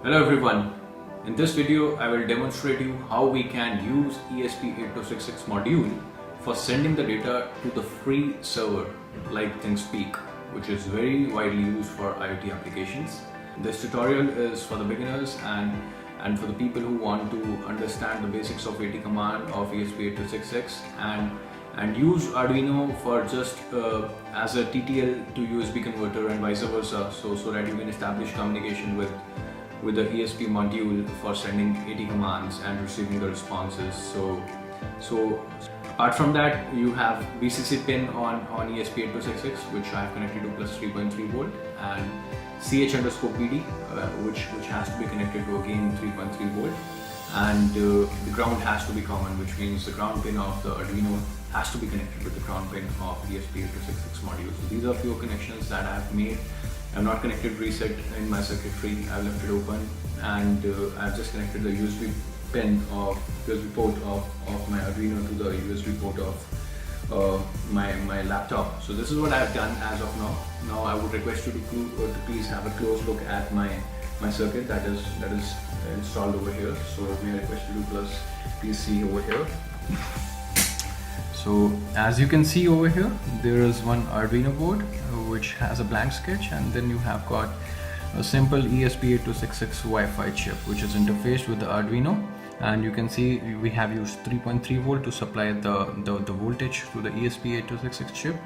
Hello everyone. In this video, I will demonstrate you how we can use ESP8266 module for sending the data to the free server like Thingspeak, which is very widely used for IoT applications. This tutorial is for the beginners and for the people who want to understand the basics of AT command of ESP8266 and use Arduino for just as a TTL to USB converter and vice versa, so that you can establish communication with the ESP module for sending AT commands and receiving the responses. So apart from that, you have BCC pin on ESP8266, which I have connected to plus 3.3 volt, and CH_PD, which has to be connected to again 3.3 volt, and the ground has to be common, which means the ground pin of the Arduino has to be connected with the ground pin of ESP8266 module. So these are few connections that I have made. I'm not connected reset in my circuitry. I've left it open, and I've just connected the USB port of my Arduino to the USB port of my laptop. So this is what I've done as of now. Now I would request you to please have a close look at my circuit that is installed over here. So may I request you to please see over here. So as you can see over here, there is one Arduino board which has a blank sketch, and then you have got a simple ESP8266 Wi Fi chip which is interfaced with the Arduino, and you can see we have used 3.3 volt to supply the voltage to the ESP8266 chip,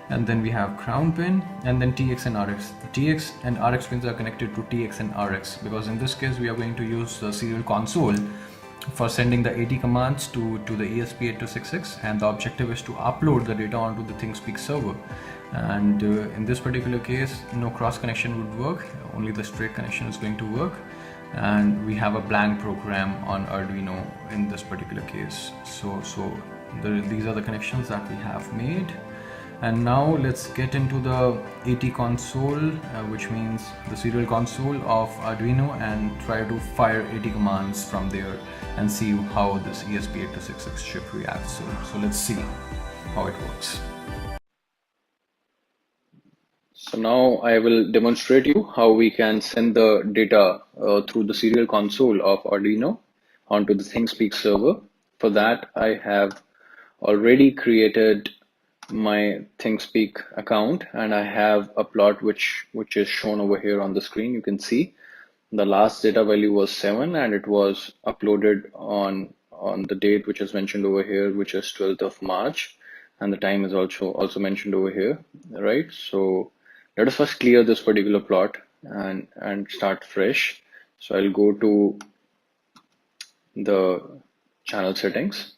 and then we have ground pin, and then TX and RX. The TX and RX pins are connected to TX and RX because in this case we are going to use the serial console for sending the AT commands to the ESP8266, and the objective is to upload the data onto the Thingspeak server. And in this particular case, no cross connection would work, only the straight connection is going to work, and we have a blank program on Arduino in this particular case. These are the connections that we have made. And now let's get into the AT console, which means the serial console of Arduino, and try to fire AT commands from there and see how this ESP8266 chip reacts. So let's see how it works. So now I will demonstrate you how we can send the data through the serial console of Arduino onto the Thingspeak server. For that, I have already created my Thingspeak account, and I have a plot which is shown over here on the screen. You can see the last data value was 7, and it was uploaded on the date which is mentioned over here, which is 12th of March, and the time is also mentioned over here, right? So let us first clear this particular plot and start fresh. So I'll go to the channel settings,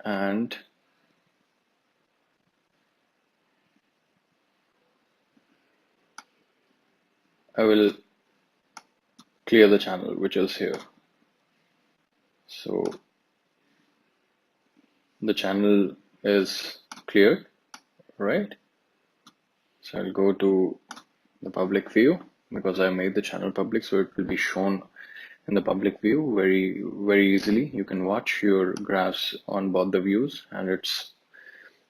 and I will clear the channel which is here. So the channel is cleared, right? So I'll go to the public view because I made the channel public, so it will be shown in the public view very easily. You can watch your graphs on both the views, and it's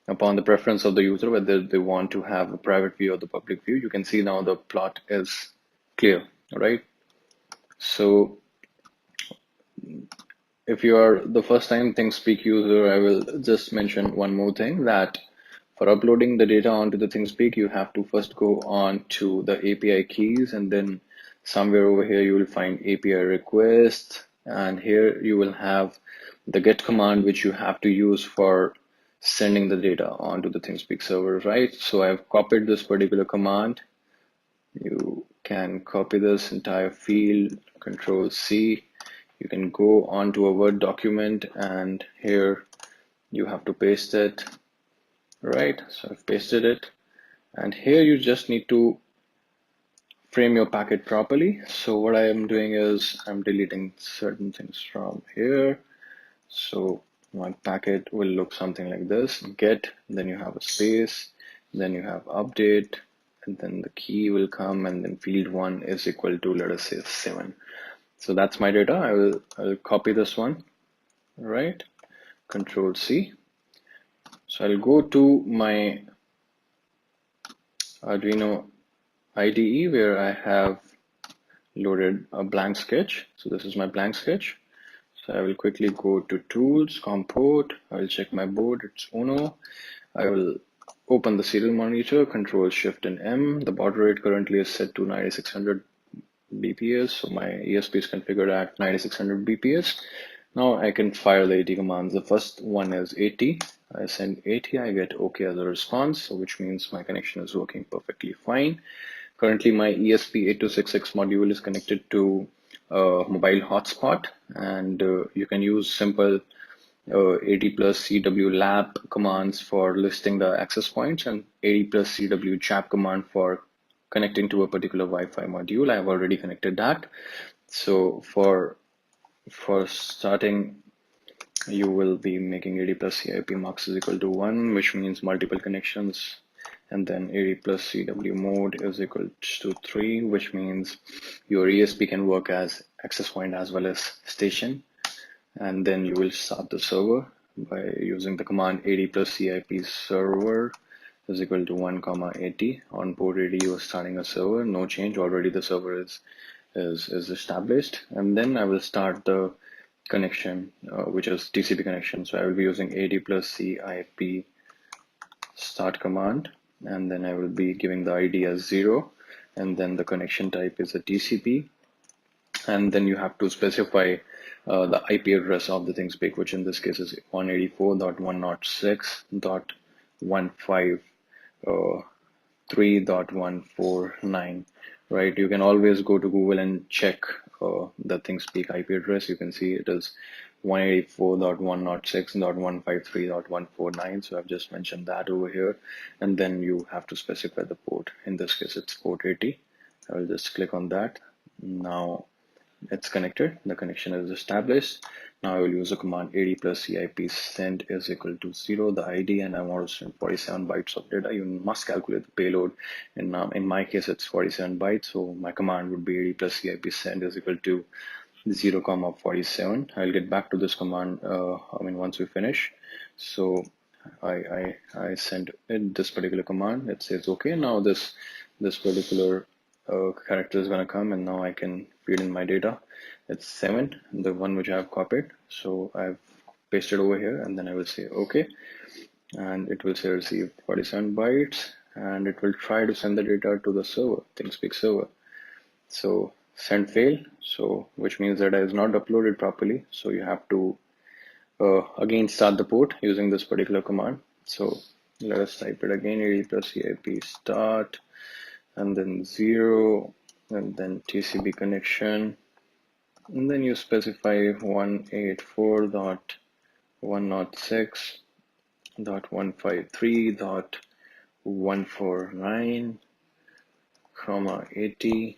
upon the preference of the user whether they want to have a private view or the public view. You can see now the plot is clear, right? So if you are the first time Thingspeak user, I will just mention one more thing, that for uploading the data onto the Thingspeak, you have to first go on to the API keys, and then somewhere over here you will find API requests, and here you will have the get command which you have to use for sending the data onto the Thingspeak server, right? So I've copied this particular command. You can copy this entire field, Control C. You can go onto a Word document, and here you have to paste it, right? So I've pasted it, and here you just need to frame your packet properly. So what I am doing is I'm deleting certain things from here. So my packet will look something like this: get, then you have a space, then you have update, and then the key will come, and then field 1 is equal to, let us say, 7. So that's my data. I will copy this one, right? Control C. So I'll go to my Arduino IDE where I have loaded a blank sketch. So this is my blank sketch. So I will quickly go to Tools, Comport. I will check my board. It's Uno. I will open the serial monitor, Control Shift and M. The baud rate currently is set to 9600 BPS. So my ESP is configured at 9600 BPS. Now I can fire the 80 commands. The first one is 80. I send 80, I get OK as a response, which means my connection is working perfectly fine. Currently, my ESP8266 module is connected to a mobile hotspot, and you can use simple 80 plus CW lap commands for listing the access points and 80 plus CW chap command for connecting to a particular Wi-Fi module. I've already connected that. So for starting, you will be making 80 plus CIP max is equal to 1, which means multiple connections, and then 80 plus CW mode is equal to 3, which means your ESP can work as access point as well as station. And then you will start the server by using the command 80 plus CIP server is equal to 1 comma 80. On port 80 you are starting a server, no change, already the server is established. And then I will start the connection, which is TCP connection. So I will be using 80 plus CIP start command, and then I will be giving the ID as 0, and then the connection type is a TCP, and then you have to specify the IP address of the Thingspeak, which in this case is 184.106.153.149, right? You can always go to Google and check the Thingspeak IP address. You can see it is 184.106.153.149. So I've just mentioned that over here, and then you have to specify the port. In this case, it's port 80. I will just click on that. Now it's connected, the connection is established. Now I will use the command 80 plus CIP send is equal to 0, the ID, and I want to send 47 bytes of data. You must calculate the payload, and in my case it's 47 bytes, so my command would be 80 plus CIP send is equal to 0 comma 47. I'll get back to this command once we finish. So I send it this particular command. It says okay. Now this particular character is gonna come, and now I can feed in my data. It's 7, the one which I have copied. So I've pasted over here, and then I will say okay, and it will say receive 47 bytes, and it will try to send the data to the server, Thingspeak server. So send fail, so which means that is not uploaded properly. So you have to again start the port using this particular command. So let us type it again, 80 plus CIP start, and then 0, and then TCP connection, and then you specify 184.106.153.149, comma 80.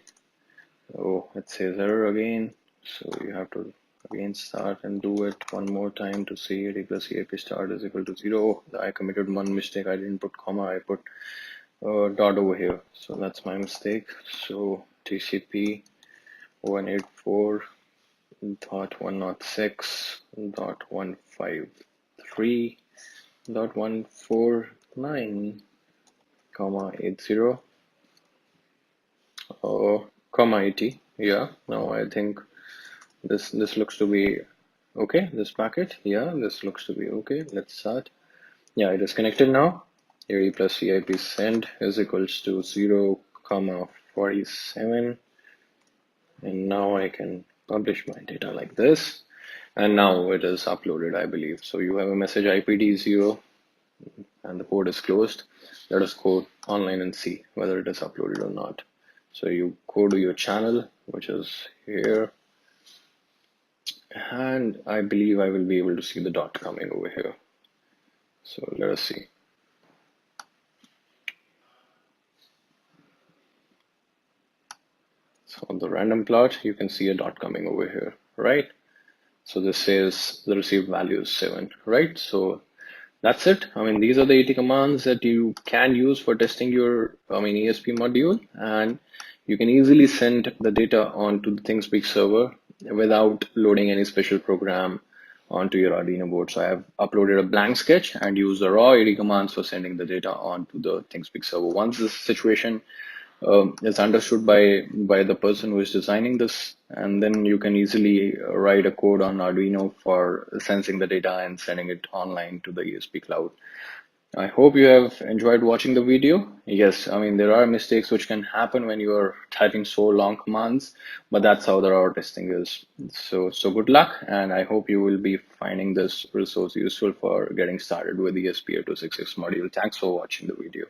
Oh, it says error again, so you have to again start and do it one more time to see 80 plus CIP start is equal to 0. I committed one mistake. I didn't put comma, I put dot over here, so that's my mistake. So TCP 184.106.153.149, comma 80, comma 80. Yeah, now I think this looks to be okay. This packet, yeah, this looks to be okay. Let's start. Yeah, it is connected now. 80 plus CIP send is equals to 0 comma 47, and now I can publish my data like this, and now it is uploaded, I believe. So you have a message IPD 0 and the port is closed. Let us go online and see whether it is uploaded or not. So you go to your channel, which is here, and I believe I will be able to see the dot coming over here. So let us see. So on the random plot, you can see a dot coming over here, right? So this says the received value is 7, right? So that's it. These are the 80 commands that you can use for testing your ESP module, and you can easily send the data onto the Thingspeak server without loading any special program onto your Arduino board. So I have uploaded a blank sketch and used the raw 80 commands for sending the data onto the Thingspeak server. Once this situation is understood by the person who is designing this, and then you can easily write a code on Arduino for sensing the data and sending it online to the ESP cloud. I hope you have enjoyed watching the video. Yes, I mean, there are mistakes which can happen when you are typing so long commands, but that's how the raw testing is. So good luck, and I hope you will be finding this resource useful for getting started with ESP8266 module. Thanks for watching the video.